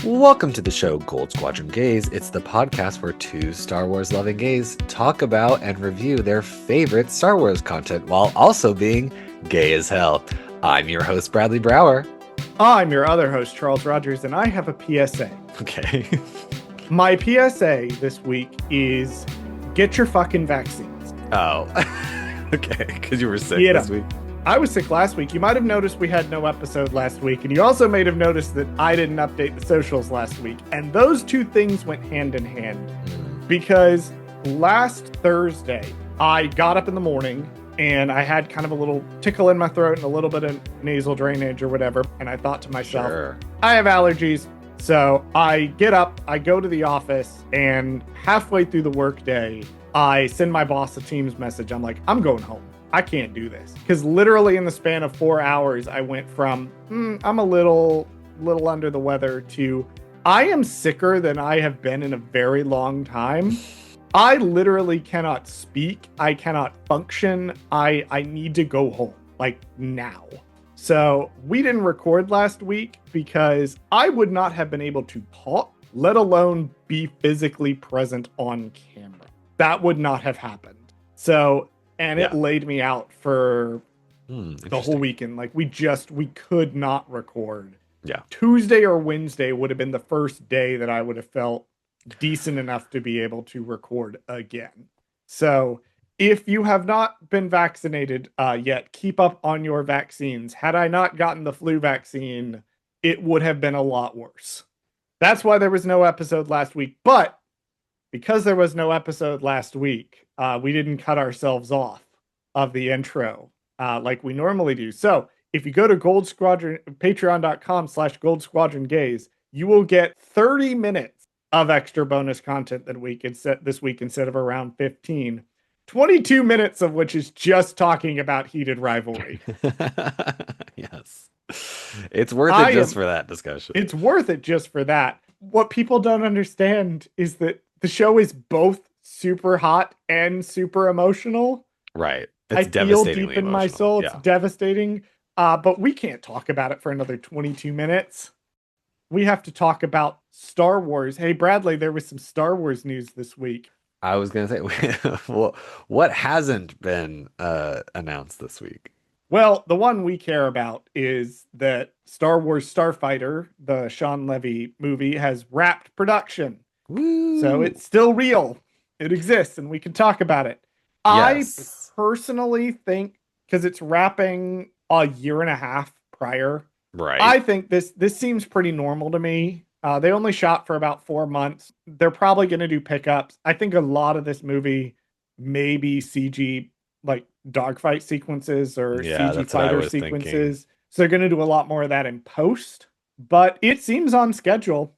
Welcome to the show Gold Squadron Gaze. It's the podcast where two Star Wars loving gays talk about and review their favorite Star Wars content while also being gay as hell. I'm your host, Bradley Brower. I'm your other host, Charles Rogers, and I have a PSA. Okay. My PSA this week is get your fucking vaccines. Oh, okay, because you were sick Get this 'em. week. I was sick last week. You might have noticed we had no episode last week, and you also may have noticed that I didn't update the socials last week. And those two things went hand in hand because last Thursday, I got up in the morning and I had kind of a little tickle in my throat and a little bit of nasal drainage or whatever. And I thought to myself, Sure. I have allergies. So I get up, I go to the office, and halfway through the workday, I send my boss a Teams message. I'm like, I'm going home. I can't do this. Because literally in the span of 4 hours, I went from, I'm a little under the weather to, I am sicker than I have been in a very long time. I literally cannot speak. I cannot function. I need to go home, like now. So we didn't record last week because I would not have been able to talk, let alone be physically present on camera. That would not have happened. So, and it laid me out for the whole weekend. Like we could not record. Yeah. Tuesday or Wednesday would have been the first day that I would have felt decent enough to be able to record again. So if you have not been vaccinated yet, keep up on your vaccines. Had I not gotten the flu vaccine, it would have been a lot worse. That's why there was no episode last week. But because there was no episode last week, we didn't cut ourselves off of the intro like we normally do. So if you go to Gold Squadron, patreon.com/Gold Squadron Gaze, you will get 30 minutes of extra bonus content this week instead of around 15. 22 minutes of which is just talking about heated rivalry. Yes. It's worth it just for that discussion. It's worth it just for that. What people don't understand is that the show is both super hot and super emotional. Right. I feel deep in my soul. It's devastating. But we can't talk about it for another 22 minutes. We have to talk about Star Wars. Hey, Bradley, there was some Star Wars news this week. I was going to say, well, what hasn't been announced this week? Well, the one we care about is that Star Wars Starfighter, the Sean Levy movie, has wrapped production. Woo. So it's still real. It exists, and we can talk about it. Yes. I personally think, because it's wrapping a year and a half prior, Right. I think this seems pretty normal to me. They only shot for about 4 months. They're probably going to do pickups. I think a lot of this movie may be CG, like dogfight sequences or CG fighter sequences. Thinking. So they're going to do a lot more of that in post. But it seems on schedule.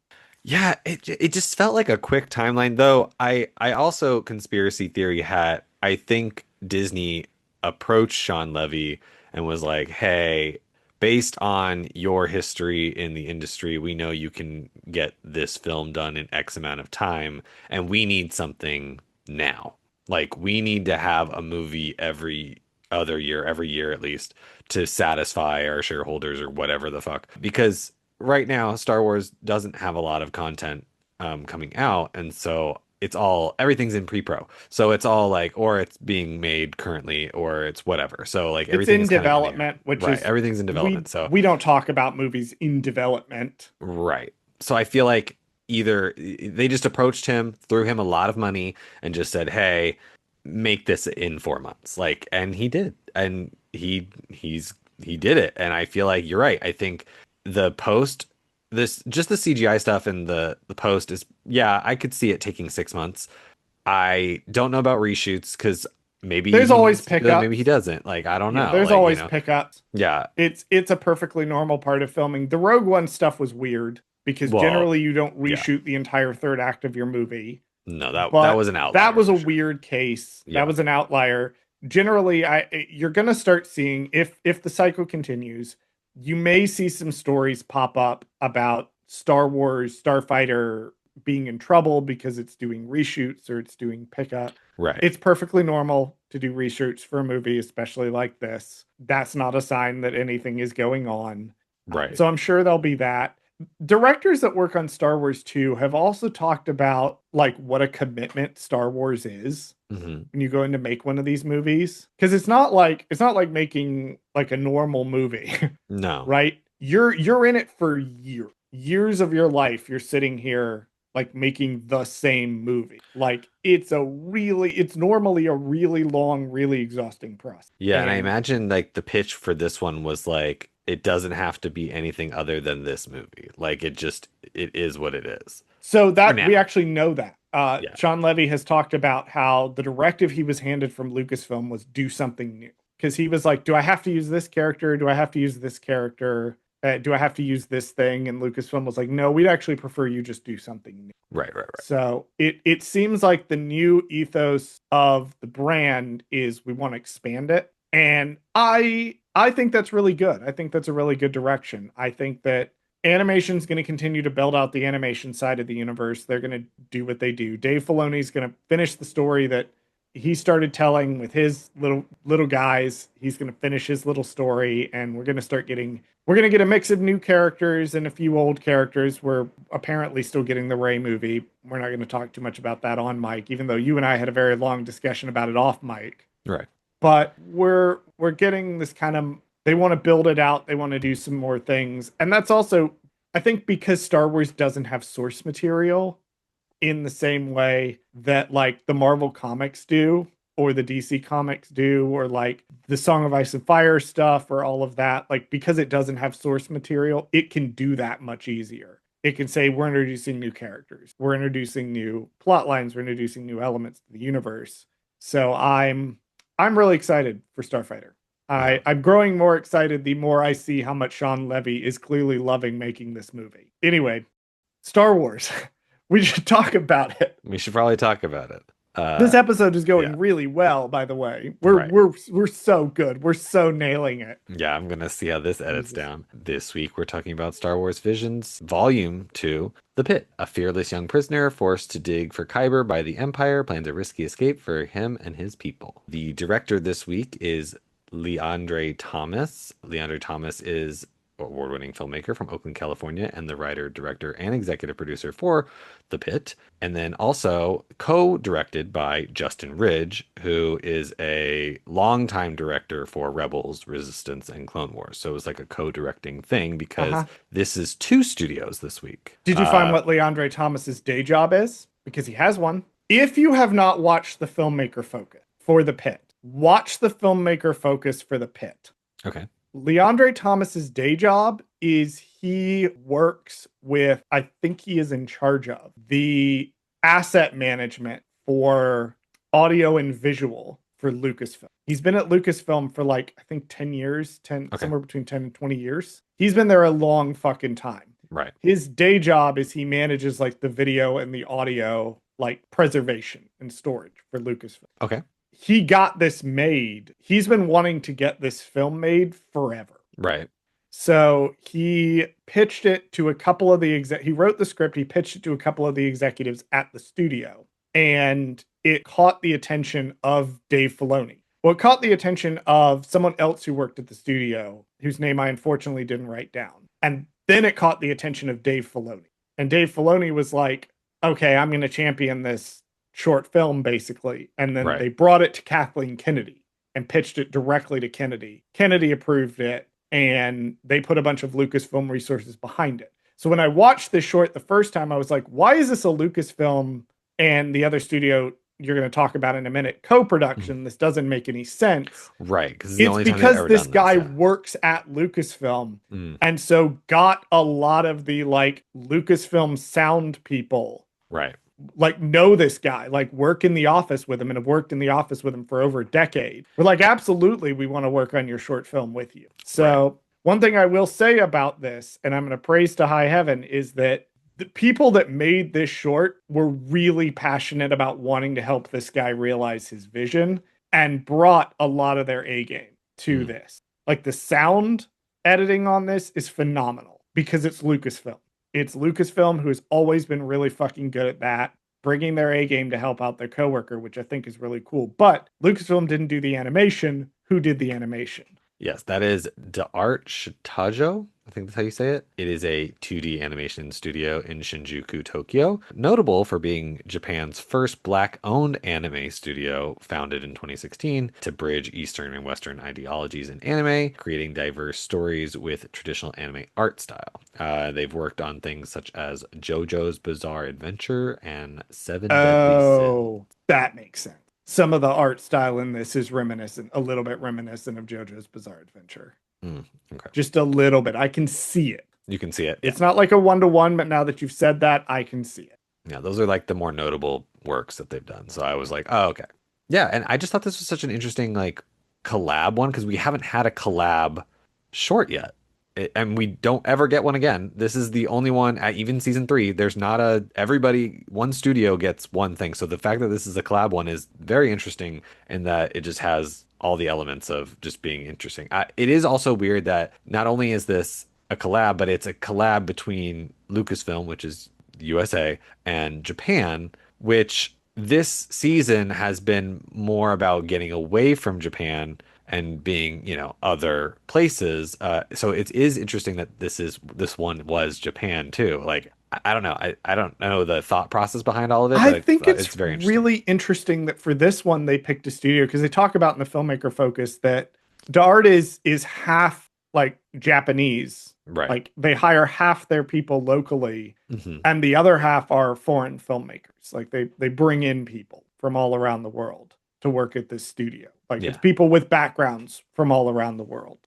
Yeah, it just felt like a quick timeline, though. I also conspiracy theory hat. I think Disney approached Sean Levy and was like, hey, based on your history in the industry, we know you can get this film done in X amount of time, and we need something now. Like, we need to have a movie every year at least, to satisfy our shareholders or whatever the fuck. Because right now, Star Wars doesn't have a lot of content coming out, and so everything's in pre-pro. So it's all like, or it's being made currently, or it's whatever. So like everything's in development, everything's in development. So we don't talk about movies in development. Right. So I feel like either they just approached him, threw him a lot of money, and just said, hey, make this in 4 months. Like, and he did. And he did it. And I feel like you're right. I think the post, just the CGI stuff and the post is, I could see it taking 6 months. I don't know about reshoots because maybe there's always pickups. Maybe he doesn't. Like, I don't know. There's always pickups. Yeah. It's a perfectly normal part of filming. The Rogue One stuff was weird because generally you don't reshoot the entire third act of your movie. No, that was an outlier. That was a weird case. Yeah. That was an outlier. Generally, you're gonna start seeing, if the cycle continues, you may see some stories pop up about Star Wars Starfighter being in trouble because it's doing reshoots or it's doing pickup. Right. It's perfectly normal to do reshoots for a movie, especially like this. That's not a sign that anything is going on. Right. So I'm sure there'll be that. directors that work on Star Wars 2 have also talked about like what a commitment Star Wars is Hmm. when you go in to make one of these movies, because it's not like making like a normal movie. No. Right? You're in it for years of your life. You're sitting here like making the same movie. Like it's normally a really long, really exhausting process. Yeah, and I And imagine like the pitch for this one was like it doesn't have to be anything other than this movie. Like it is what it is so for that we now. actually know that. Yeah. Sean Levy has talked about how the directive he was handed from Lucasfilm was do something new. Because he was like, do I have to use this character? Do I have to use this character? Do I have to use this thing? And Lucasfilm was like, no, we'd actually prefer you just do something new. Right, right, right. So it seems like the new ethos of the brand is we want to expand it. And I think that's really good. I think that's a really good direction. I think that animation is going to continue to build out the animation side of the universe. They're going to do what they do. Dave Filoni is going to finish the story that he started telling with his little guys. He's going to finish his little story, and we're going to get a mix of new characters and a few old characters. We're apparently still getting the Ray movie. We're not going to talk too much about that on mic, even though you and I had a very long discussion about it off mic. Right. But we're getting this kind of, they want to build it out. They want to do some more things. And that's also, I think, because Star Wars doesn't have source material in the same way that like the Marvel comics do or the DC comics do or like the Song of Ice and Fire stuff or all of that, like because it doesn't have source material, it can do that much easier. It can say we're introducing new characters, we're introducing new plot lines, we're introducing new elements to the universe. So I'm really excited for Starfighter. Yeah. I'm growing more excited the more I see how much Sean Levy is clearly loving making this movie. Anyway, Star Wars. We should talk about it. We should probably talk about it. This episode is Yeah. going really well, by the way. We're Right. we're we're so good. We're so nailing it. Yeah, I'm gonna see how this edits Jesus. down. This week we're talking about Star Wars Visions, Volume 2, The Pit. A fearless young prisoner forced to dig for Kyber by the Empire plans a risky escape for him and his people. The director this week is Leandre Thomas. Leandre Thomas is award-winning filmmaker from Oakland, California, and the writer, director, and executive producer for The Pit. And then also co-directed by Justin Ridge, who is a longtime director for Rebels, Resistance, and Clone Wars. So it was like a co-directing thing because Uh-huh. this is two studios this week. Did you find what Leandre Thomas's day job is? Because he has one. If you have not watched the filmmaker focus for The Pit, watch the filmmaker focus for The Pit. Okay. Leandre Thomas's day job is he works with, I think he is in charge of the asset management for audio and visual for Lucasfilm. He's been at Lucasfilm for like, I think 10 years, 10, Okay. somewhere between 10 and 20 years. He's been there a long fucking time. Right. His day job is he manages like the video and the audio, like preservation and storage for Lucasfilm. Okay. He got this made. He's been wanting to get this film made forever. Right. So he pitched it to a couple of he wrote the script, he pitched it to a couple of the executives at the studio, and it caught the attention of Dave Filoni. Well, it caught the attention of someone else who worked at the studio, whose name I unfortunately didn't write down. And then it caught the attention of Dave Filoni. And Dave Filoni was like, okay, I'm going to champion this short film, basically. And then Right. they brought it to Kathleen Kennedy and pitched it directly to Kennedy. Kennedy approved it, and they put a bunch of Lucasfilm resources behind it. So when I watched this short the first time, I was like, why is this a Lucasfilm and the other studio you're going to talk about in a minute co-production? This doesn't make any sense. Right. Because it's the It's only time they've because ever this done guy this. Yeah. works at Lucasfilm Mm. and so got a lot of the like Lucasfilm sound people Right. like know this guy, like work in the office with him and have worked in the office with him for over a decade. We're like, absolutely, we want to work on your short film with you. So one thing I will say about this, and I'm going to praise to high heaven, is that the people that made this short were really passionate about wanting to help this guy realize his vision and brought a lot of their A game to this. Like the sound editing on this is phenomenal because it's Lucasfilm. It's Lucasfilm, who has always been really fucking good at that, bringing their A game to help out their coworker, which I think is really cool. But Lucasfilm didn't do the animation. Who did the animation? Yes, that is D'Art Shitajo. I think that's how you say it. It is a 2D animation studio in Shinjuku, Tokyo, notable for being Japan's first black-owned anime studio, founded in 2016 to bridge Eastern and Western ideologies in anime, creating diverse stories with traditional anime art style. They've worked on things such as JoJo's Bizarre Adventure and Seven Deadly Sins. Oh, that makes sense. Some of the art style in this is reminiscent, a little bit reminiscent of JoJo's Bizarre Adventure. Mm, okay. Just a little bit. I can see it. You can see it. Yeah. It's not like a one-to-one, but now that you've said that, I can see it. Yeah, those are like the more notable works that they've done. So I was like, oh, okay. Yeah, and I just thought this was such an interesting like collab one because we haven't had a collab short yet. And we don't ever get one again. This is the only one at even season 3. There's not a everybody one studio gets one thing. So the fact that this is a collab one is very interesting in that it just has all the elements of just being interesting. It is also weird that not only is this a collab, but it's a collab between Lucasfilm, which is USA, and Japan, which this season has been more about getting away from Japan and being, other places. So it is interesting that this one was Japan too. Like I don't know. I don't know the thought process behind all of it, I but think it's it's very interesting. really interesting that for this one they picked a studio because they talk about in the filmmaker focus that the art is half like Japanese. Right. Like they hire half their people locally Hmm. and the other half are foreign filmmakers. Like they bring in people from all around the world to work at this studio. Like it's Yeah. people with backgrounds from all around the world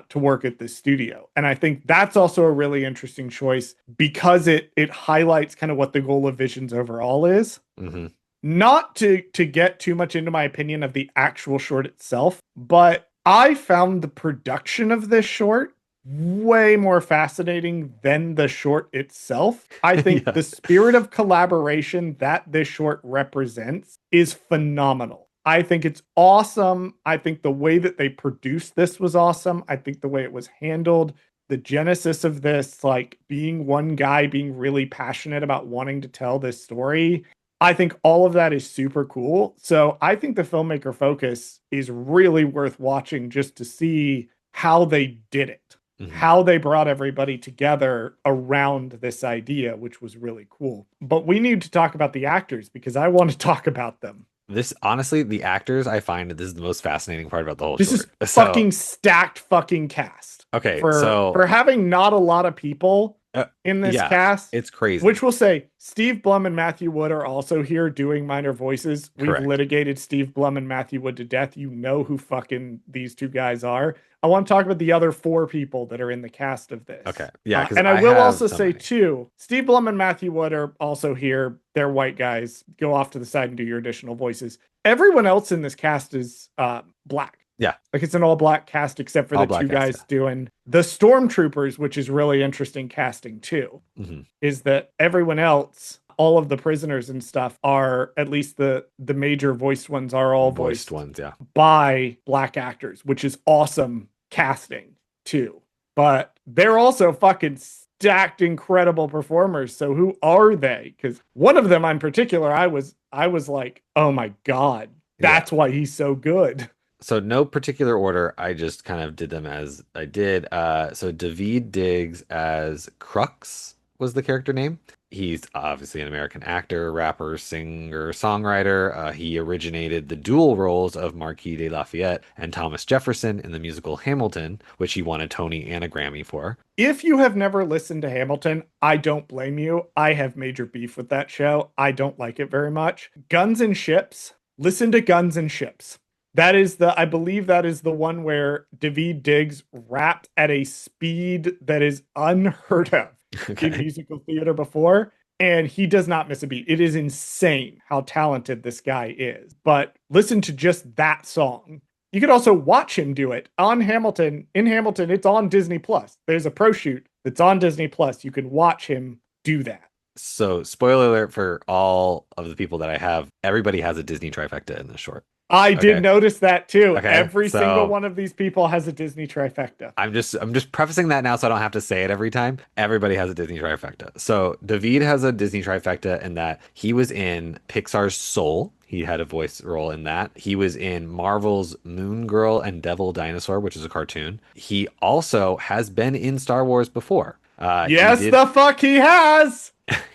to work at this studio. And I think that's also a really interesting choice because it highlights kind of what the goal of Visions overall is. Hmm. Not to get too much into my opinion of the actual short itself, but I found the production of this short way more fascinating than the short itself. I think Yeah. the spirit of collaboration that this short represents is phenomenal. I think it's awesome. I think the way that they produced this was awesome. I think the way it was handled, the genesis of this, like being one guy being really passionate about wanting to tell this story. I think all of that is super cool. So I think the filmmaker focus is really worth watching just to see how they did it, Hmm. how they brought everybody together around this idea, which was really cool. But we need to talk about the actors because I want to talk about them. This honestly, the actors, I find that this is the most fascinating part about the whole This is short. So, fucking stacked fucking cast. okay, For so having not a lot of people uh, in this yeah, cast, it's crazy. which we'll say Steve Blum and Matthew Wood are also here doing minor voices. We've Correct. litigated Steve Blum and Matthew Wood to death. You know who fucking these two guys are. I want to talk about the other 4 people that are in the cast of this. Okay. Yeah, because And I I will have also so say many. too, Steve Blum and Matthew Wood are also here. They're white guys. Go off to the side and do your additional voices. Everyone else in this cast is black. Yeah, Like it's an all black cast except for all the black two cast. guys doing the stormtroopers, which is really interesting casting too. Yeah. Hmm. Is that everyone else, all of the prisoners and stuff are at least the major voiced ones are all Voiced voiced ones. Yeah. by black actors, which is awesome casting too. But they're also fucking stacked incredible performers. So who are they? Because one of them in particular, I was like, oh my God, Yeah. that's why he's so good. So no particular order. I just kind of did them as I did. So David Diggs as Crux was the character name. He's obviously an American actor, rapper, singer, songwriter. He originated the dual roles of Marquis de Lafayette and Thomas Jefferson in the musical Hamilton, which he won a Tony and a Grammy for. If you have never listened to Hamilton, I don't blame you. I have major beef with that show. I don't like it very much. Guns and Ships. Listen to Guns and Ships. I believe that is the one where David Diggs rapped at a speed that is unheard of in Okay. musical theater before. And he does not miss a beat. It is insane how talented this guy is. But listen to just that song. You could also watch him do it on Hamilton. In Hamilton, it's on Disney Plus. There's a pro shoot that's on Disney Plus. You can watch him do that. So, spoiler alert for all of the people that I have, everybody has a Disney trifecta in this short. I did Okay. notice that too. Okay. Every single So one of these people has a Disney trifecta. I'm just prefacing that now so I don't have to say it every time. Everybody has a Disney trifecta. So David has a Disney trifecta in that he was in Pixar's Soul. He had a voice role in that. He was in Marvel's Moon Girl and Devil Dinosaur, which is a cartoon. He also has been in Star Wars before. He Yes, did the fuck he has.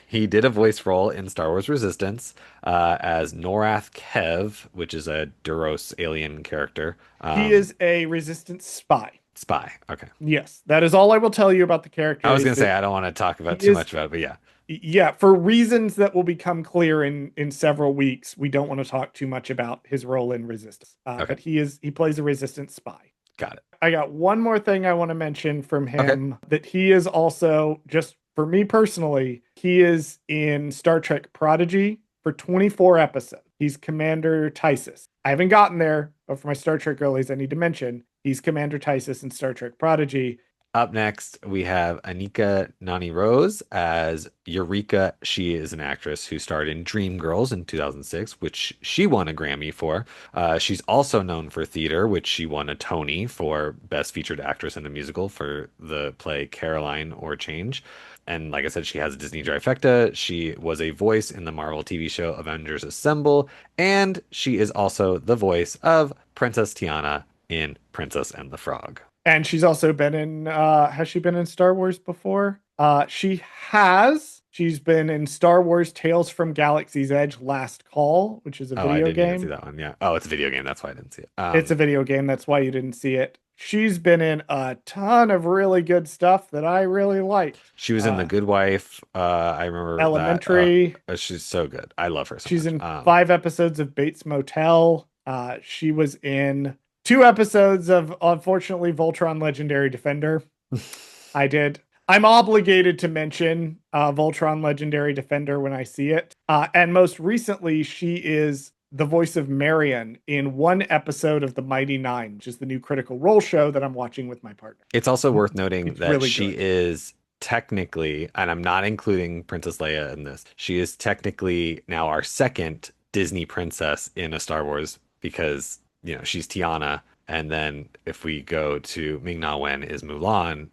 he did a voice role in Star Wars Resistance as Norath Kev, which is a Duros alien character. He is a resistance spy. Spy. Okay. Yes, that is all I will tell you about the I character was is gonna say that I don't want to talk he about too is much about it, but yeah. yeah, for reasons that will become clear in several weeks. We don't want to talk too much about his role in Resistance. Okay. But he plays a resistance spy. Got it. I got one more thing I want to mention from Okay. him that he is also, just for me personally, he is in Star Trek Prodigy for 24 episodes. He's Commander Tysus. I haven't gotten there, but for my Star Trek girlies, I need to mention he's Commander Tysus in Star Trek Prodigy. Up next, we have Anika Nani Rose as Eureka. She is an actress who starred in Dreamgirls in 2006, which she won a Grammy for. She's also known for theater, which she won a Tony for Best Featured Actress in a Musical for the play Caroline or Change. And like I said, she has a Disney trifecta. She was a voice in the Marvel TV show Avengers Assemble, and she is also the voice of Princess Tiana in Princess and the Frog. And she's also been in has she been in Star Wars before? She has. She's been in Star Wars Tales from Galaxy's Edge Last Call, which is a Oh, I video didn't even see game. that one. Yeah. Oh, it's a video game. That's why I didn't see it. It's a video game, that's why you didn't see it. She's been in a ton of really good stuff that I really liked. She was in The Good Wife. I remember that. Elementary. She's so good. I love her so She's much. in 5 episodes of Bates Motel. She was in 2 episodes of, unfortunately, Voltron Legendary Defender. I did. I'm obligated to mention Voltron Legendary Defender when I see it. And most recently, she is the voice of Marion in 1 episode of The Mighty Nine, which is the new Critical Role show that I'm watching with my partner. It's also worth noting It's that really she good. is technically, and I'm not including Princess Leia in this, she is technically now our second Disney princess in a Star Wars because, she's Tiana. And then if we go to Ming-Na Wen is Mulan,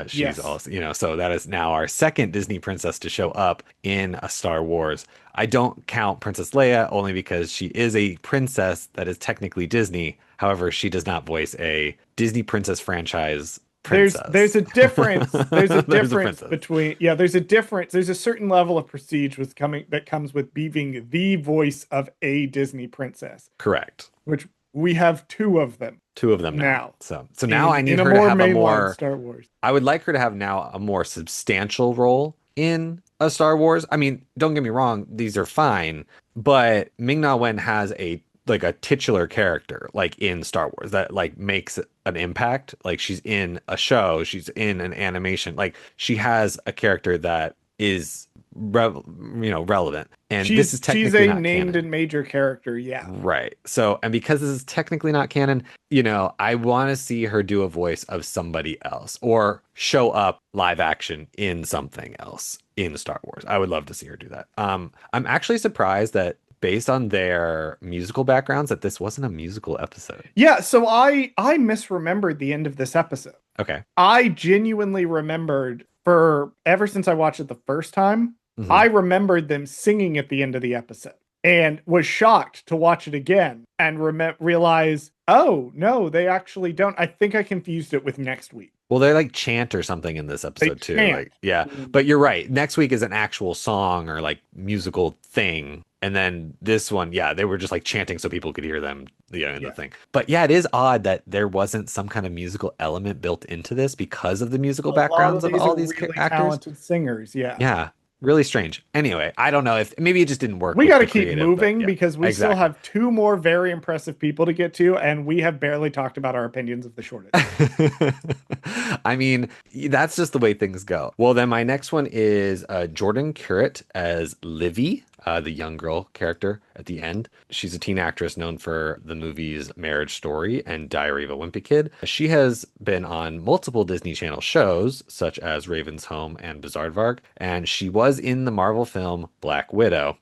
she's Yes. also, so that is now our second Disney princess to show up in a Star Wars. I don't count Princess Leia only because she is a princess that is technically Disney. However, she does not voice a Disney princess franchise princess. There's a difference. There's a There's a difference princess. between there's a difference. There's a certain level of prestige that comes with being the voice of a Disney princess. Correct. Which we have 2 of them. Two of them now. So now I need in her a to more have a mainline more Star Wars. I would like her to have now a more substantial role in a Star Wars. I mean, don't get me wrong, these are fine, but Ming-Na Wen has a titular character like in Star Wars that like makes an impact. Like she's in a show, she's in an animation. Like she has a character that is relevant. And this is technically she's a not named canon. and major character, yeah. Right. So, and because this is technically not canon, I want to see her do a voice of somebody else or show up live action in something else in Star Wars. I would love to see her do that. I'm actually surprised that based on their musical backgrounds that this wasn't a musical episode. Yeah, so I misremembered the end of this episode. Okay. I genuinely remembered for ever since I watched it the first time, Mhm. I remembered them singing at the end of the episode and was shocked to watch it again and realize, oh, no, they actually don't. I think I confused it with next week. Well, they like chant or something in this episode too. chant. Like, yeah, but you're right. Next week is an actual song or like musical thing. And then this one, yeah, they were just like chanting so people could hear them, in the thing. But yeah, it is odd that there wasn't some kind of musical element built into this because of the musical backgrounds of all these really actors. talented singers. Yeah. Yeah, really strange. Anyway, I don't know if maybe it just didn't work. We with got to the keep creative, moving but yeah, because we still exactly. have 2 more very impressive people to get to, and we have barely talked about our opinions of the shortage. I mean, that's just the way things go. Well, then my next one is Jordan Currit as Livy, the young girl character at the end. She's a teen actress known for the movies Marriage Story and Diary of a Wimpy Kid. She has been on multiple Disney Channel shows, such as Raven's Home and Bizaardvark, and she was in the Marvel film Black Widow.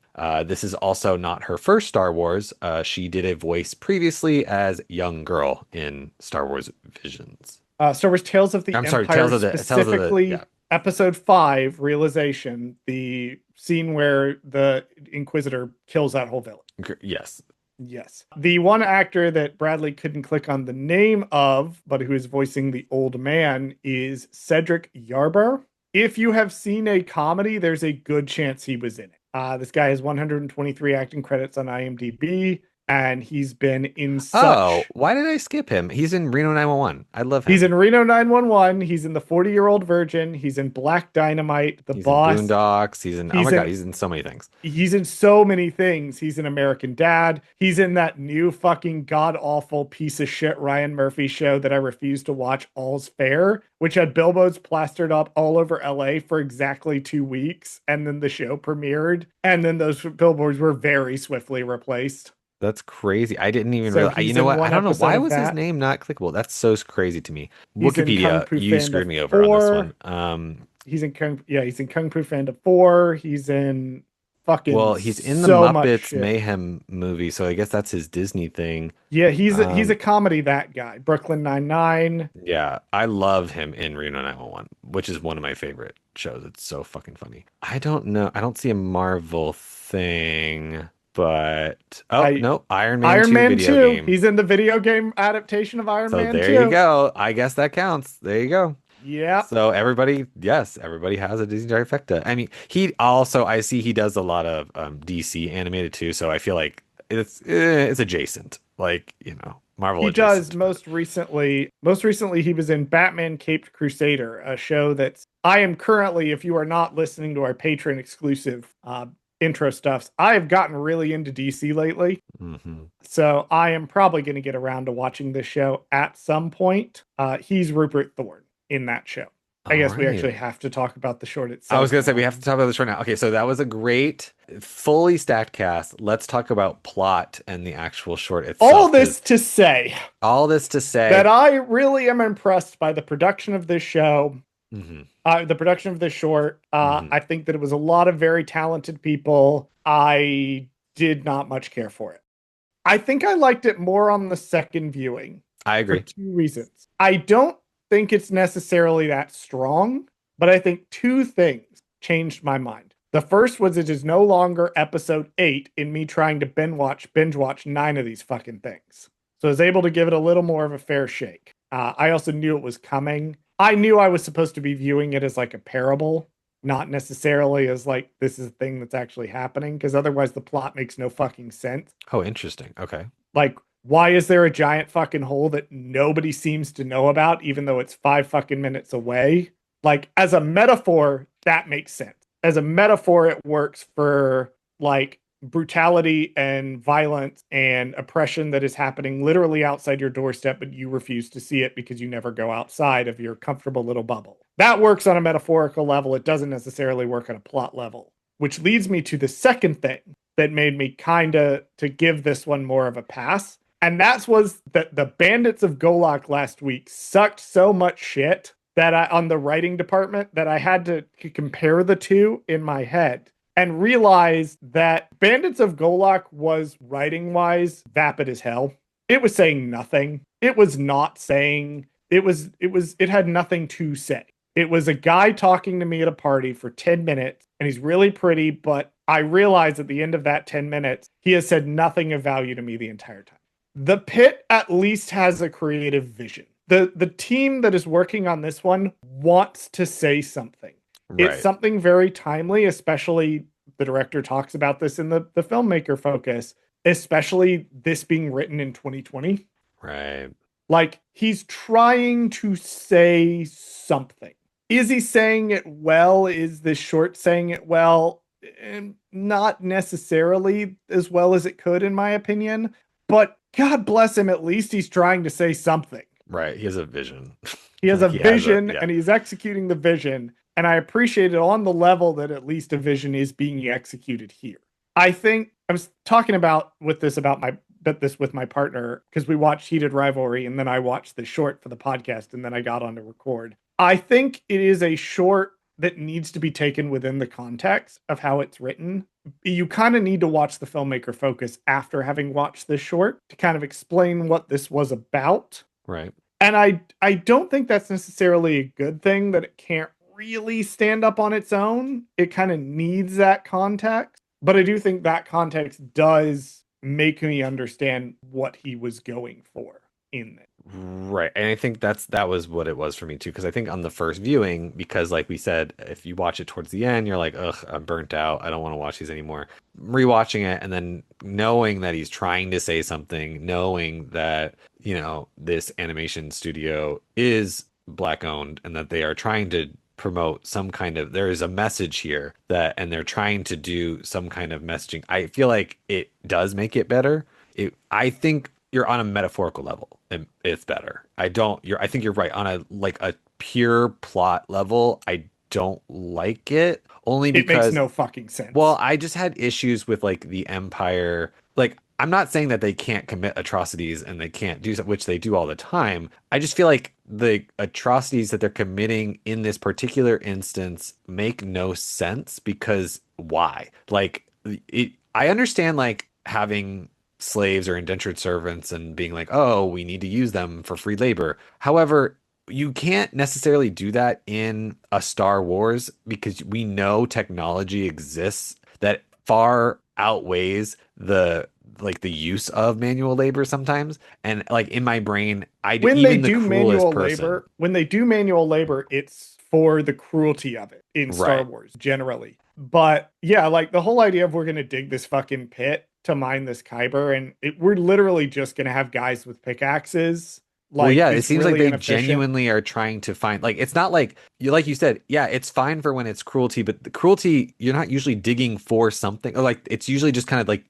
This is also not her first Star Wars. She did a voice previously as young girl in Star Wars Visions. Star Wars Tales of the I'm Empire sorry, Tales of the specifically yeah. Episode 5, Realization, the scene where the Inquisitor kills that whole village. Yes. Yes. The one actor that Bradley couldn't click on the name of, but who is voicing the old man, is Cedric Yarber. If you have seen a comedy, there's a good chance he was in it. This guy has 123 acting credits on IMDb, and he's been in Oh, such. why did I skip him? He's in Reno 911. I love He's him. in Reno 911. He's in The 40-Year-Old Virgin. He's in Black Dynamite, The He's in Boss. Boondocks. He's in, oh my He's God, in he's in so many things. he's in so many things. He's an American Dad. He's in that new fucking god awful piece of shit Ryan Murphy show that I refuse to watch, All's Fair, which had billboards plastered up all over LA for exactly 2 weeks. And then the show premiered. And then those billboards were very swiftly replaced. That's crazy. I didn't even So realize. You he's know in what? I one don't know. episode Why of was his that. name not clickable? That's so crazy to me. He's in Kung Wikipedia, Fu you Panda screwed me over on this 4. one. He's in Kung Fu Panda 4. He's in fucking Well, he's in the so much Muppets shit. Mayhem movie, so I guess that's his Disney thing. Yeah, he's a Um, comedy that guy. Brooklyn Nine-Nine. yeah, I love him in Reno 911, which is one of my favorite shows. It's so fucking funny. I don't know. I don't see a Marvel thing, but oh I no, Iron Man Iron 2 Man video 2. game. He's in the video game adaptation of Iron So Man there you 2. go. I guess that counts. There you go. Yep. So everybody, yes, everybody has a Disney trifecta. I mean, he also, I see he does a lot of DC animated too, so I feel like it's adjacent, like, Marvel He does adjacent. But most recently he was in Batman Caped Crusader, a show that's I am currently, if you are not listening to our Patreon exclusive intro stuffs, I have gotten really into DC lately. hmm So I am probably going to get around to watching this show at some point. He's Rupert Thorne in that show. I All guess we right. actually have to talk about the short I was itself gonna say we have to now. talk about this right now. Okay, so that was a great, fully stacked cast. Let's talk about plot and the actual short All itself, this because to say all this to that say, I really am impressed by the production of this show, hmm the production of this short. hmm I think that it was a lot of very talented people. I did not much care for it. I think I liked it more on the second viewing I for agree. two reasons. I don't think it's necessarily that strong, but I think two things changed my mind. The first was it is no longer episode 8 in me trying to binge watch 9 of these fucking things. So I was able to give it a little more of a fair shake. I also knew it was coming. I knew I was supposed to be viewing it as like a parable, not necessarily as like this is a thing that's actually happening, because otherwise the plot makes no fucking sense. Oh, interesting. Okay. Like, why is there a giant fucking hole that nobody seems to know about, even though it's 5 fucking minutes away? Like, as a metaphor, that makes sense. As a metaphor, it works for like brutality and violence and oppression that is happening literally outside your doorstep, but you refuse to see it because you never go outside of your comfortable little bubble. That works on a metaphorical level. It doesn't necessarily work on a plot level, which leads me to the second thing that made me kind of to give this one more of a pass. And that was that the Bandits of Golak last week sucked so much shit that I on the writing department that I had to compare the two in my head and realize that Bandits of Golak was writing wise vapid as hell. It was saying nothing. It was not saying it had nothing to say. It was a guy talking to me at a party for 10 minutes and he's really pretty, but I realized at the end of that 10 minutes, he has said nothing of value to me the entire time. The Pit at least has a creative vision. The team that is working on this one wants to say something. It's Right. something very timely, especially the director talks about this in the filmmaker focus, especially this being written in 2020. Right. Like, he's trying to say something. Is he saying it well? Is this short saying it well? Not necessarily as well as it could, in my opinion. But God bless him, at least he's trying to say something. Right. He has a vision. He has a Like he has a, vision yeah. and he's executing the vision. And I appreciate it on the level that at least a vision is being executed here. I think I was talking about this with my partner because we watched Heated Rivalry and then I watched the short for the podcast and then I got on to record. I think it is a short that needs to be taken within the context of how it's written. You kind of need to watch the filmmaker focus after having watched this short to kind of explain what this was about. Right. And I don't think that's necessarily a good thing that it can't really stand up on its own. It kind of needs that context. But I do think that context does make me understand what he was going for in this. Right. And I think that was what it was for me too. Because I think on the first viewing, because like we said, if you watch it towards the end, you're like, ugh, I'm burnt out. I don't want to watch these anymore. Rewatching it and then knowing that he's trying to say something, knowing that, this animation studio is black owned and that they are trying to promote some kind of there is a message here and they're trying to do some kind of messaging. I feel like it does make it better. I think you're on a metaphorical level and it's better. I think you're right on a pure plot level. I don't like it only It makes because no fucking well, sense. I just had issues with like the Empire. Like, I'm not saying that they can't commit atrocities and they can't do so, which they do all the time. I just feel like the atrocities that they're committing in this particular instance make no sense because why? Like, I understand like having slaves or indentured servants and being like, oh, we need to use them for free labor. However, you can't necessarily do that in a Star Wars because we know technology exists that far outweighs the use of manual labor sometimes. And like in my brain, When they even the do cruelest person, manual labor, it's for the cruelty of it in Star right? Wars generally. But yeah, like the whole idea of we're going to dig this fucking pit to mine this kyber and we're literally just going to have guys with pickaxes Well, like yeah, it is seems like really they inefficient. genuinely are trying to find like it's not like you said, yeah, it's fine for when it's cruelty, but the cruelty you're not usually digging for something or like it's usually just kind of like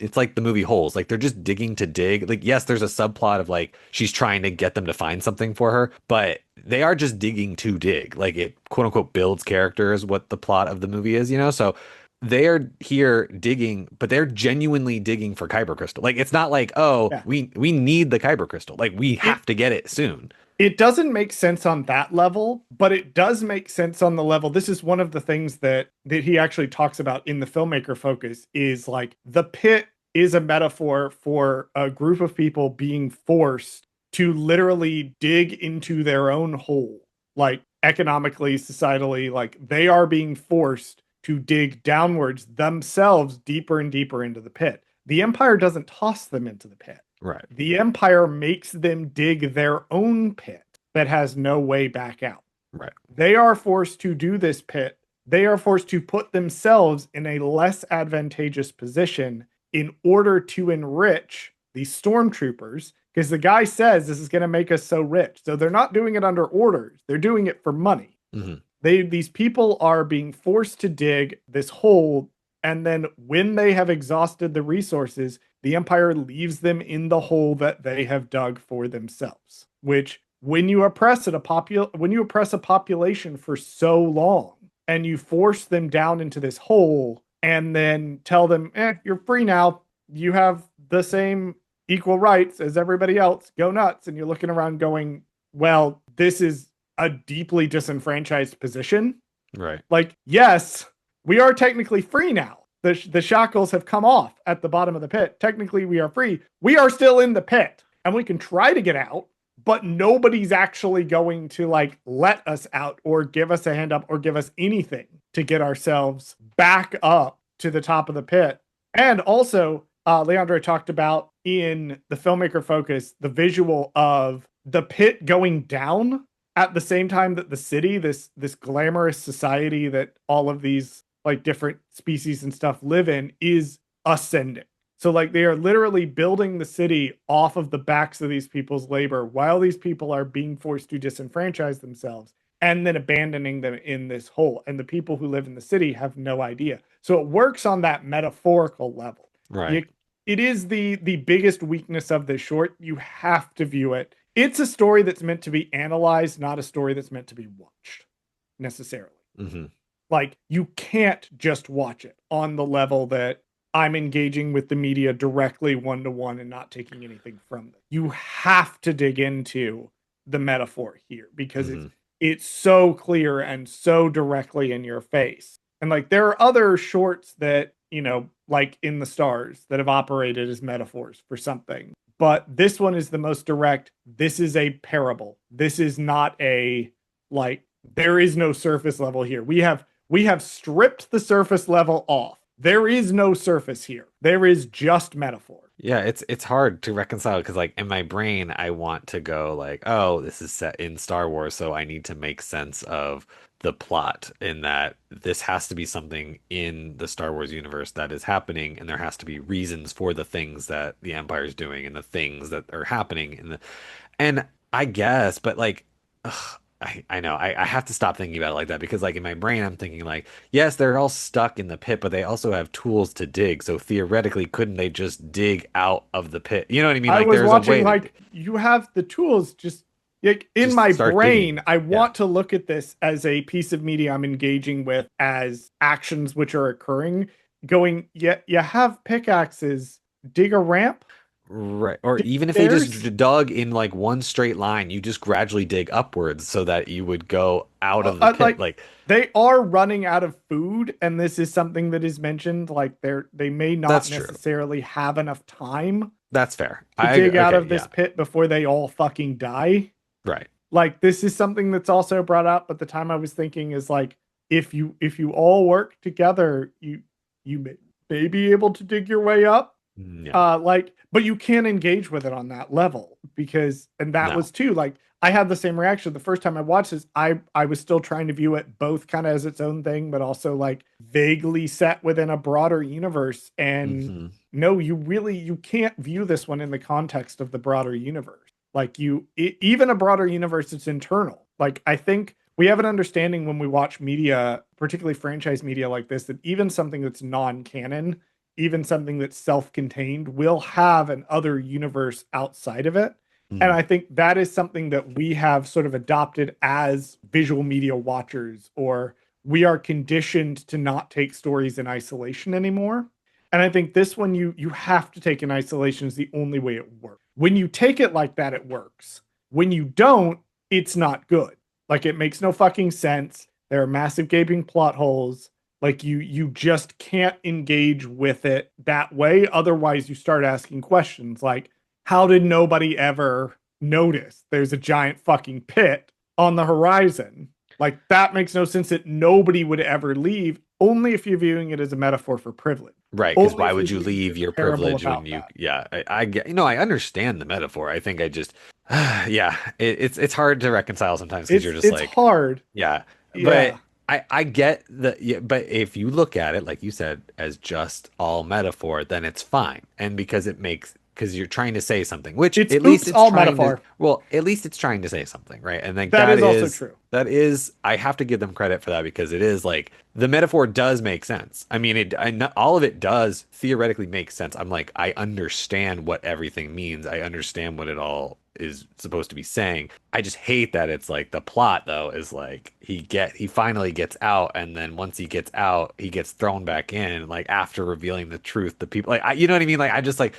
it's like the movie Holes, like they're just digging to dig. Like yes, there's a subplot of like she's trying to get them to find something for her, but they are just digging to dig. Like it quote unquote builds character is what the plot of the movie is. So they are here digging, but they're genuinely digging for kyber crystal. Like it's not like, oh, Yeah. we need the kyber crystal. Like we It have to get it soon. it doesn't make sense on that level, but it does make sense on the level. This is one of the things that he actually talks about in the filmmaker focus is like the pit is a metaphor for a group of people being forced to literally dig into their own hole, like economically, societally, like they are being forced to dig downwards themselves deeper and deeper into the pit. The Empire doesn't toss them into the pit. Right. The Empire makes them dig their own pit that has no way back out. Right. They are forced to do this pit. They are forced to put themselves in a less advantageous position in order to enrich the stormtroopers because the guy says this is going to make us so rich. So they're not doing it under orders. They're doing it for money. Hmm. These people are being forced to dig this hole and then when they have exhausted the resources, the Empire leaves them in the hole that they have dug for themselves. Which, when you oppress a population for so long and you force them down into this hole and then tell them, you're free now. You have the same equal rights as everybody else. Go nuts. And you're looking around going, well, this is a deeply disenfranchised position. Right. Like, yes, we are technically free now. The shackles have come off at the bottom of the pit. Technically, we are free. We are still in the pit and we can try to get out, but nobody's actually going to like let us out or give us a hand up or give us anything to get ourselves back up to the top of the pit. And also, Leandro talked about in the filmmaker focus, the visual of the pit going down at the same time that the city, this glamorous society that all of these like different species and stuff live in, is ascending. So like they are literally building the city off of the backs of these people's labor while these people are being forced to disenfranchise themselves and then abandoning them in this hole. And the people who live in the city have no idea. So it works on that metaphorical level. Right. You, it is the biggest weakness of this short. You have to view it. It's a story that's meant to be analyzed, not a story that's meant to be watched necessarily. Hmm. Like you can't just watch it on the level that I'm engaging with the media directly one to one and not taking anything from them. You have to dig into the metaphor here because Hmm. it's so clear and so directly in your face. And like there are other shorts that, like in the stars that have operated as metaphors for something. But this one is the most direct. This is a parable. This is not a like There is no surface level here. We have stripped the surface level off. There is no surface here. There is just metaphor. Yeah, it's hard to reconcile because like in my brain I want to go like, oh, this is set in Star Wars, so I need to make sense of the plot in that this has to be something in the Star Wars universe that is happening, and there has to be reasons for the things that the Empire is doing and the things that are happening in the and I guess, but like, ugh, I know I have to stop thinking about it like that because like in my brain I'm thinking like, yes, they're all stuck in the pit, but they also have tools to dig. So theoretically, couldn't they just dig out of the pit? You know what I mean? I Like was there's a watching way to like you have the tools, just like in just my start brain, digging. I Yeah. want to look at this as a piece of media I'm engaging with as actions which are occurring, going, yeah, you have pickaxes, dig a ramp, Right. Or dig even if they just stairs. dug in like one straight line, you just gradually dig upwards so that you would go out of the pit. Like Like they are running out of food, and this is something that is mentioned. Like they may not that's true. necessarily have enough time That's fair. to I dig out okay, of this yeah. pit before they all fucking die. Right. Like this is something that's also brought up, but the time I was thinking is like if you all work together, you may be able to dig your way up. Yeah. Like, but you can't engage with it on that level because, and that No. was too like I had the same reaction the first time I watched this. I was still trying to view it both kind of as its own thing, but also like vaguely set within a broader universe. And Hmm. no, you can't view this one in the context of the broader universe. Like even a broader universe, it's internal. Like I think we have an understanding when we watch media, particularly franchise media like this, that even something that's non-canon, even something that's self-contained, will have an other universe outside of it. And Mm. I think that is something that we have sort of adopted as visual media watchers, or we are conditioned to not take stories in isolation anymore. And I think this one you have to take in isolation is the only way it works. When you take it like that, it works. When you don't, it's not good. Like it makes no fucking sense. There are massive gaping plot holes. Like you just can't engage with it that way. Otherwise, you start asking questions like, how did nobody ever notice there's a giant fucking pit on the horizon? Like that makes no sense that nobody would ever leave, only if you're viewing it as a metaphor for privilege. Right, because Only why if you're would you viewing leave this your parable privilege when about you, that. yeah, I get, I understand the metaphor. I think I just, yeah, it's hard to reconcile sometimes because you're just It's like, hard. yeah, but Yeah. I get the, yeah, but if you look at it, like you said, as just all metaphor, then it's fine. And because it makes, because you're trying to say something, which It's at least oops it's all trying to, metaphor. well, at least it's trying to say something, right? And like That is also true. that is, I have to give them credit for that because it is like the metaphor does make sense. I mean, all of it does theoretically make sense. I'm like, I understand what everything means. I understand what it all is supposed to be saying. I just hate that it's like the plot though is like he finally gets out, and then once he gets out, he gets thrown back in like after revealing the truth. The people like you know what I mean? Like I just like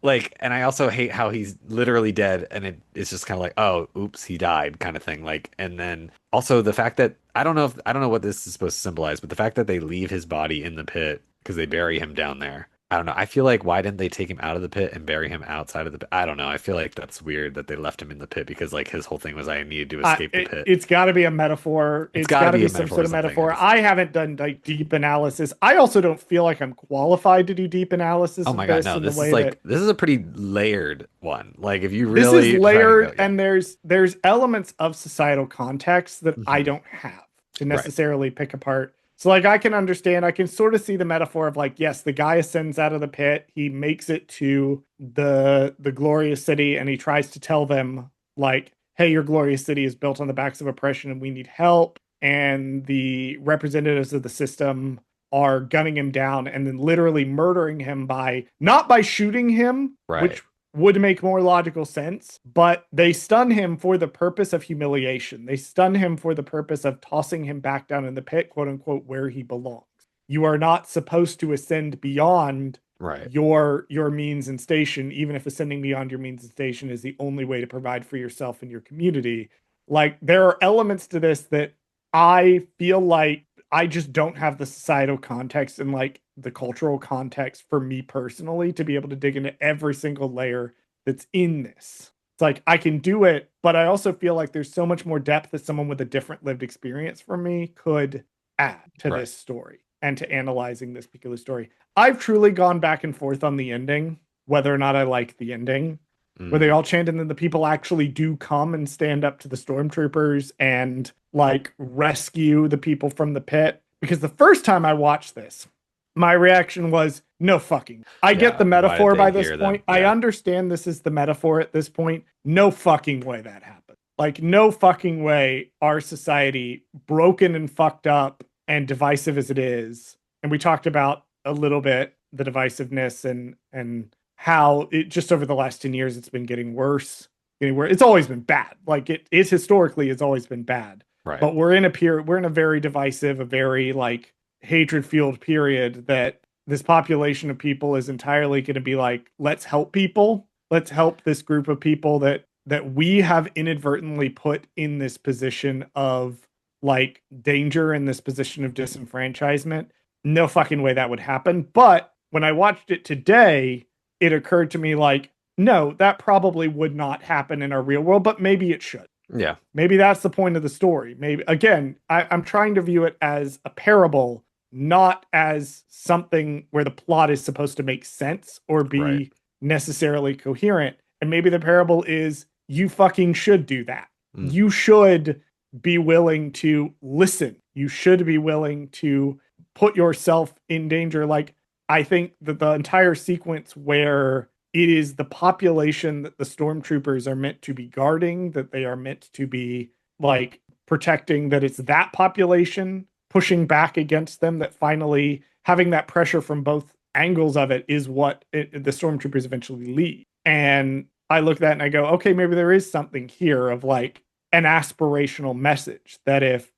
like, and I also hate how he's literally dead, and it's just kind of like, oh oops, he died kind of thing. Like, and then also the fact that I don't know what this is supposed to symbolize, but the fact that they leave his body in the pit because they bury him down there. I don't know. I feel like why didn't they take him out of the pit and bury him outside of the pit? I don't know. I feel like that's weird that they left him in the pit because like his whole thing was I needed to escape the pit. It's got to be a metaphor. It's It's got to got to be be a some metaphor sort or of something. I metaphor. just I haven't done like deep analysis. I also don't feel like I'm qualified to do deep analysis oh of my God, this no. in the This is way like that this is a pretty layered one. Like if you this is really try and go, layered, yeah. and there's elements of societal context that I Hmm. don't have to Right. necessarily pick apart. So like I can understand, I can sort of see the metaphor of like, yes, the guy ascends out of the pit, he makes it to the glorious city, and he tries to tell them like, hey, your glorious city is built on the backs of oppression and we need help. And the representatives of the system are gunning him down and then literally murdering him by not by shooting him, Right. which would make more logical sense, but they stun him for the purpose of humiliation. They stun him for the purpose of tossing him back down in the pit, quote unquote, where he belongs. You are not supposed to ascend beyond Right. your means and station, even if ascending beyond your means and station is the only way to provide for yourself and your community. Like there are elements to this that I feel like I just don't have the societal context and like the cultural context for me personally to be able to dig into every single layer that's in this. It's like I can do it, but I also feel like there's so much more depth that someone with a different lived experience from me could add to Right. this story and to analyzing this particular story. I've truly gone back and forth on the ending, whether or not I like the ending, where they Mm, all chant and then the people actually do come and stand up to the stormtroopers and like rescue the people from the pit. Because the first time I watched this, my reaction was no fucking. I get yeah. the Why did metaphor they by this hear them? point. I Yeah. understand this is the metaphor at this point. No fucking way that happened. Like, no fucking way our society, broken and fucked up and divisive as it is, and we talked about a little bit the divisiveness and how it just over the last 10 years it's been getting worse. Getting worse. It's always been bad. Like it is historically, it's always been bad. Right. But we're in a very divisive, a very like hatred fueled period that this population of people is entirely going to be like, let's help people. Let's help this group of people that we have inadvertently put in this position of like danger, in this position of disenfranchisement. No fucking way that would happen. But when I watched it today, it occurred to me like, no, that probably would not happen in our real world, but maybe it should. Yeah. Maybe that's the point of the story. Maybe again, I'm trying to view it as a parable, not as something where the plot is supposed to make sense or Right. be necessarily coherent. And maybe the parable is you fucking should do that. Mm, You should be willing to listen. You should be willing to put yourself in danger. Like, I think that the entire sequence where it is the population that the stormtroopers are meant to be guarding, that they are meant to be like protecting, that it's that population pushing back against them, that finally having that pressure from both angles of it is what the stormtroopers eventually lead. And I look at that and I go, okay, maybe there is something here of like an aspirational message that if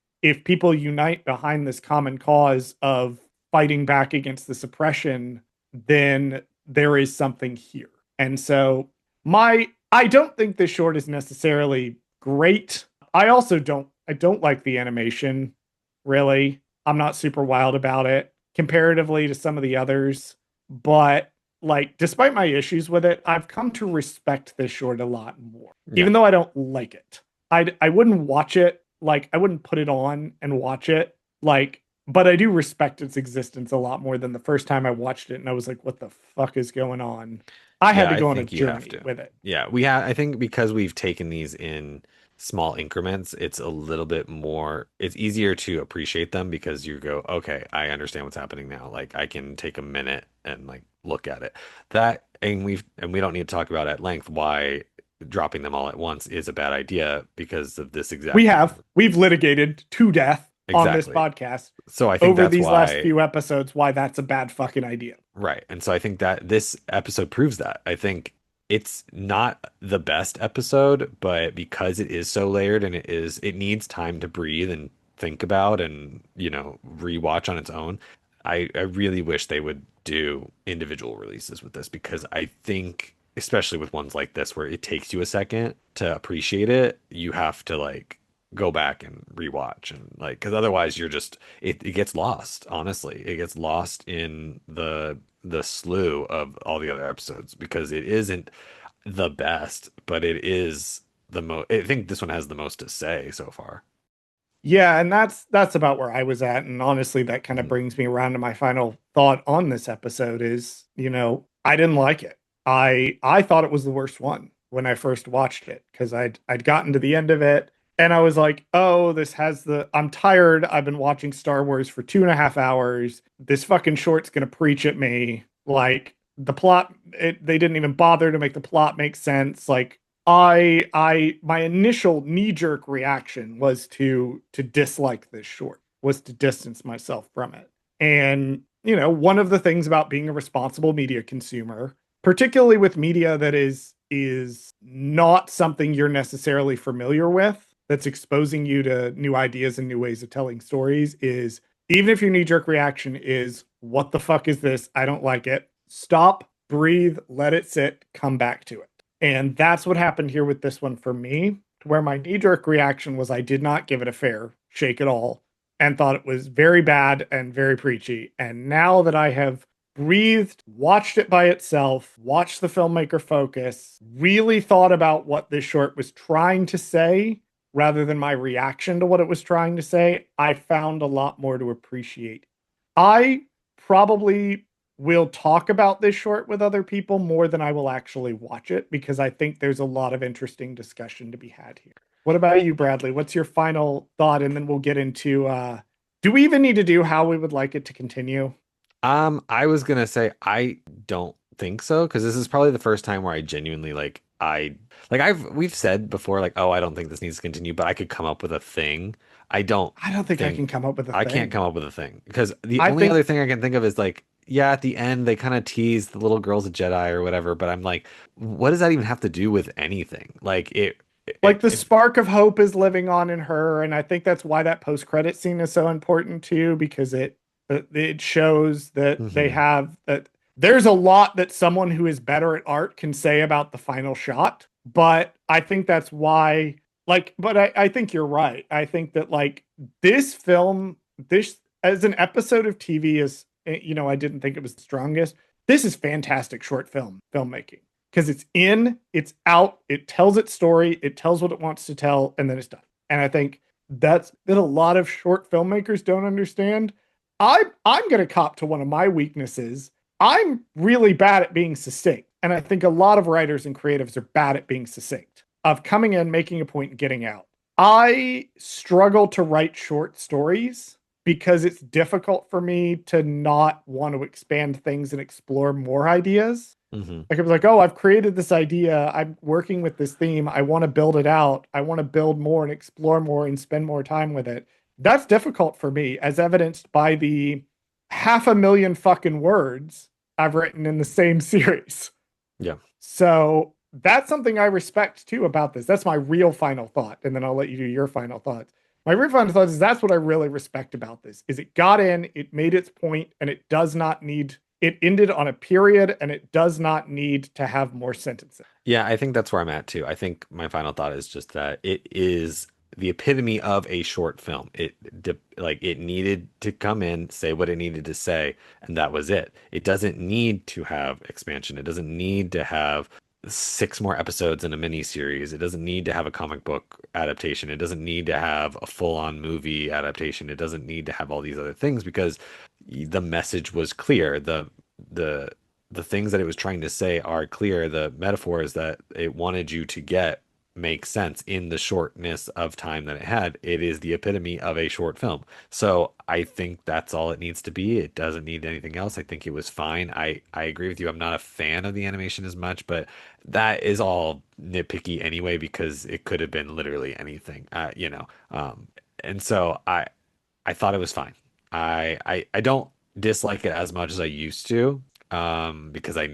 people unite behind this common cause of fighting back against this oppression, then there is something here. And so I don't think this short is necessarily great. I don't like the animation, really. I'm not super wild about it comparatively to some of the others, but like despite my issues with it, I've come to respect this short a lot more. yeah. Even though I don't like it. I wouldn't watch it, like I wouldn't put it on and watch it, like, but I do respect its existence a lot more than the first time I watched it and I was like, what the fuck is going on? I had Yeah, to I go on a think you have journey to. with it. Yeah, we have. I think because we've taken these in small increments, it's a little bit more, it's easier to appreciate them because you go, okay, I understand what's happening now. Like I can take a minute and like look at it. That, and we don't need to talk about at length why dropping them all at once is a bad idea because of this exact thing. We've litigated to death on this Exactly. podcast So I think over that's these last why. few episodes why that's a bad fucking idea. Right. And so I think that this episode proves that. I think it's not the best episode, but because it is so layered and it needs time to breathe and think about and, rewatch on its own. I really wish they would do individual releases with this because I think, especially with ones like this where it takes you a second to appreciate it, you have to like go back and rewatch and like because otherwise you're just it gets lost, honestly. It gets lost in the slew of all the other episodes because it isn't the best, but it is the most. I think this one has the most to say so far. Yeah, and that's about where I was at. And honestly, that kind of Mm, brings me around to my final thought on this episode is, I didn't like it. I thought it was the worst one when I first watched it because I'd gotten to the end of it and I was like, oh, this has I'm tired. I've been watching Star Wars for 2.5 hours. This fucking short's gonna preach at me. Like the plot, they didn't even bother to make the plot make sense. Like my initial knee-jerk reaction was to dislike this short, was to distance myself from it. And one of the things about being a responsible media consumer, particularly with media that is not something you're necessarily familiar with, that's exposing you to new ideas and new ways of telling stories, is even if your knee-jerk reaction is what the fuck is this? I don't like it. Stop, breathe, let it sit, come back to it. And that's what happened here with this one for me, to where my knee jerk reaction was I did not give it a fair shake at all and thought it was very bad and very preachy. And now that I have breathed, watched it by itself, watched the filmmaker focus, really thought about what this short was trying to say rather than my reaction to what it was trying to say, I found a lot more to appreciate. I probably will talk about this short with other people more than I will actually watch it because I think there's a lot of interesting discussion to be had here. What about you, Bradley? What's your final thought? And then we'll get into do we even need to do how we would like it to continue? I was gonna say I don't think so because this is probably the first time where I genuinely we've said before like, oh, I don't think this needs to continue, but I could come up with a thing. I don't I don't think I think can come up with a I can't thing. come up with a thing because the I only other think thing I can think of is like, yeah, at the end they kind of tease the little girl's a Jedi or whatever, but I'm like, what does that even have to do with anything? Like like the it spark of hope is living on in her, and I think that's why that post credit scene is so important too, because it shows that they mhm. have that there's a lot that someone who is better at art can say about the final shot. But I think that's why, like, but I think you're right. I think that like this film, this as an episode of TV is, I didn't think it was the strongest. This is fantastic short filmmaking because it's out, it tells its story, it tells what it wants to tell, and then it's done. And I think that's that a lot of short filmmakers don't understand. I'm gonna cop to one of my weaknesses. I'm really bad at being succinct. And I think a lot of writers and creatives are bad at being succinct, of coming in, making a point, and getting out. I struggle to write short stories because it's difficult for me to not want to expand things and explore more ideas. Mhm. Like it was like, oh, I've created this idea. I'm working with this theme. I want to build it out. I want to build more and explore more and spend more time with it. That's difficult for me, as evidenced by the 500,000 fucking words I've written in the same series. Yeah. So that's something I respect too about this. That's my real final thought. And then I'll let you do your final thoughts. My real final thought is that's what I really respect about this is it got in, it made its point, and it does not need it ended on a period and it does not need to have more sentences. Yeah, I think that's where I'm at too. I think my final thought is just that it is the epitome of a short film. Like it needed to come in, say what it needed to say, and that was it. It doesn't need to have expansion. It doesn't need to have six more episodes in a mini series. It doesn't need to have a comic book adaptation. It doesn't need to have a full-on movie adaptation. It doesn't need to have all these other things because the message was clear. The the things that it was trying to say are clear. The metaphors that it wanted you to get make sense in the shortness of time that it had. It is the epitome of a short film. So I think that's all it needs to be. It doesn't need anything else. I think it was fine. I agree with you. I'm not a fan of the animation as much, but that is all nitpicky anyway because it could have been literally anything. And so I thought it was fine. I don't dislike it as much as I used to, because I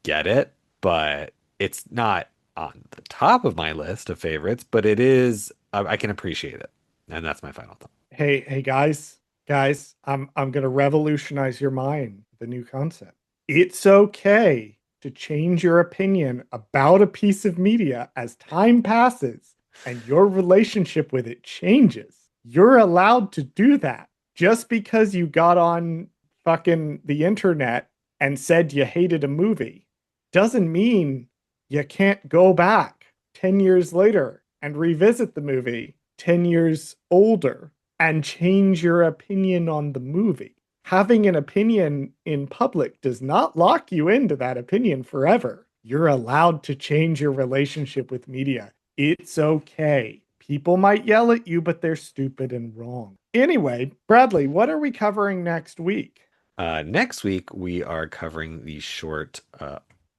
get it, but it's not on the top of my list of favorites, but it is I can appreciate it. And that's my final thought. Hey guys, I'm gonna revolutionize your mind with a new concept. It's okay to change your opinion about a piece of media as time passes and your relationship with it changes. You're allowed to do that. Just because you got on fucking the internet and said you hated a movie doesn't mean you can't go back 10 years later and revisit the movie 10 years older and change your opinion on the movie. Having an opinion in public does not lock you into that opinion forever. You're allowed to change your relationship with media. It's okay. People might yell at you, but they're stupid and wrong. Anyway, Bradley, what are we covering next week? Next week we are covering the short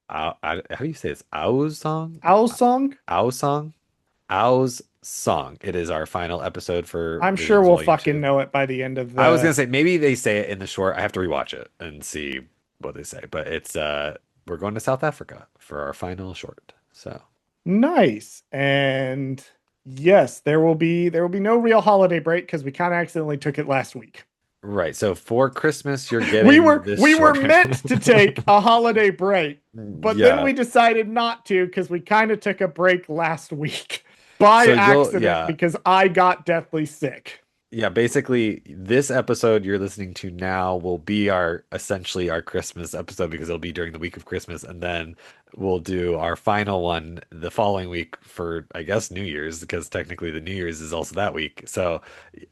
how do you say this? Ow's song? Owl Song? Ow's song? Ow's song. It is our final episode for I'm sure Visions we'll Volume fucking 2. know it by the end of I was gonna the say maybe they say it in the short. I have to rewatch it and see what they say. But it's we're going to South Africa for our final short. So nice. And yes, there will be no real holiday break because we kind of accidentally took it last week. right. So for Christmas you're We getting were this we were short. meant to take a holiday break, but then Yeah. we decided not to because we kind of took a break last week by So you'll accident yeah. because I got deathly sick. Yeah, basically this episode you're listening to now will be our essentially our Christmas episode because it'll be during the week of Christmas, and then we'll do our final one the following week for I guess New Year's because technically the New Year's is also that week. So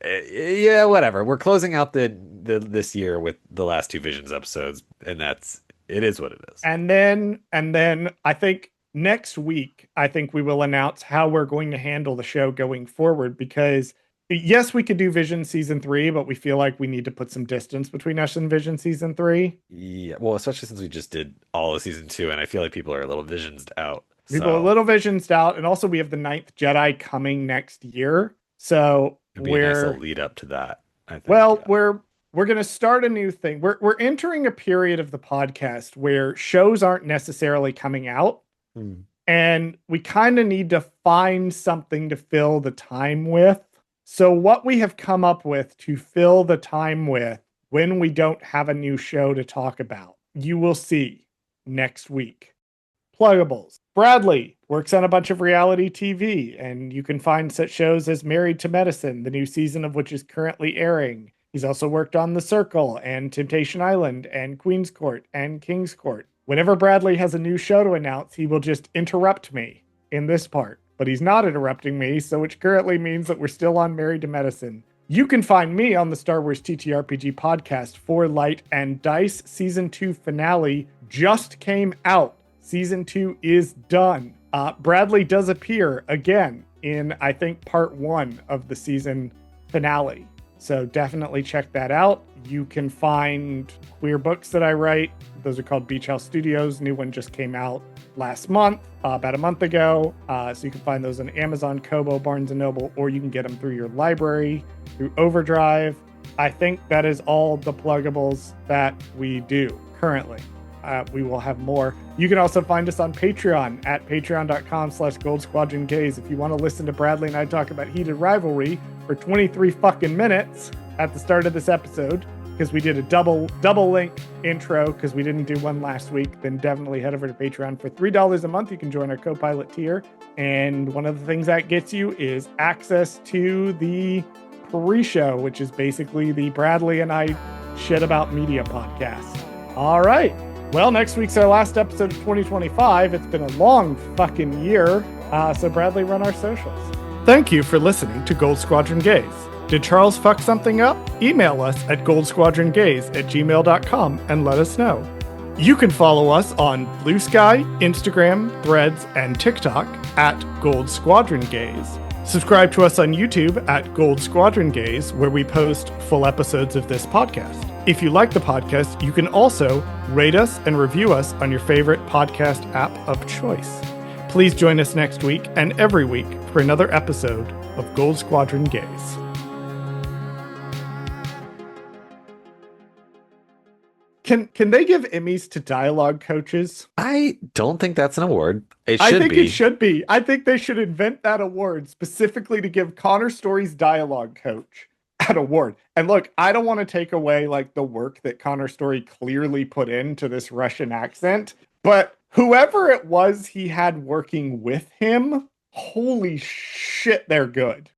yeah, whatever. We're closing out the this year with the last two Visions episodes, and that's it is what it is. And then I think next week, I think we will announce how we're going to handle the show going forward because yes, we could do Vision season 3, but we feel like we need to put some distance between us and Vision season 3. Yeah, well, especially since we just did all of season two, and I feel like people are a little visions out. People are a So little visioned out, and also we have the Ninth Jedi coming next year. So it'd be a nice little we're lead up to that, I think. well, Yeah. we're going to start a new thing. We're entering a period of the podcast where shows aren't necessarily coming out, Hmm. and we kind of need to find something to fill the time with. So what we have come up with to fill the time with when we don't have a new show to talk about, you will see next week. Pluggables. Bradley works on a bunch of reality TV, and you can find such shows as Married to Medicine, the new season of which is currently airing. He's also worked on The Circle and Temptation Island and Queen's Court and King's Court. Whenever Bradley has a new show to announce, he will just interrupt me in this part. But he's not interrupting me, so which currently means that we're still on Married to Medicine. You can find me on the Star Wars TTRPG podcast for Light and Dice. Season 2 finale just came out. Season 2 is done. Bradley does appear again in, I think, part 1 of the season finale. So definitely check that out. You can find queer books that I write. Those are called Beach House Studios. New one just came out last month, about a month ago. So you can find those on Amazon, Kobo, Barnes & Noble, or you can get them through your library, through Overdrive. I think that is all the pluggables that we do currently. We will have more. You can also find us on Patreon at patreon.com/Gold Squadron Gaze. If you want to listen to Bradley and I talk about heated rivalry for 23 fucking minutes at the start of this episode, because we did a double link intro because we didn't do one last week, then definitely head over to Patreon. For $3 a month, you can join our co-pilot tier. And one of the things that gets you is access to the pre-show, which is basically the Bradley and I shit about media podcast. All right. Well, next week's our last episode of 2025. It's been a long fucking year. So Bradley, run our socials. Thank you for listening to Gold Squadron Gaze. Did Charles fuck something up? Email us at goldsquadrongaze@gmail.com and let us know. You can follow us on BlueSky, Instagram, Threads, and TikTok at Gold Squadron Gaze. Subscribe to us on YouTube at Gold Squadron Gaze, where we post full episodes of this podcast. If you like the podcast, you can also rate us and review us on your favorite podcast app of choice. Please join us next week and every week for another episode of Gold Squadron Gaze. Can they give Emmys to dialogue coaches? I don't think that's an award. It I should think be. it should be. I think they should invent that award specifically to give Connor Story's dialogue coach an award. And look, I don't want to take away like the work that Connor Story clearly put into this Russian accent, but whoever it was he had working with him, holy shit, they're good.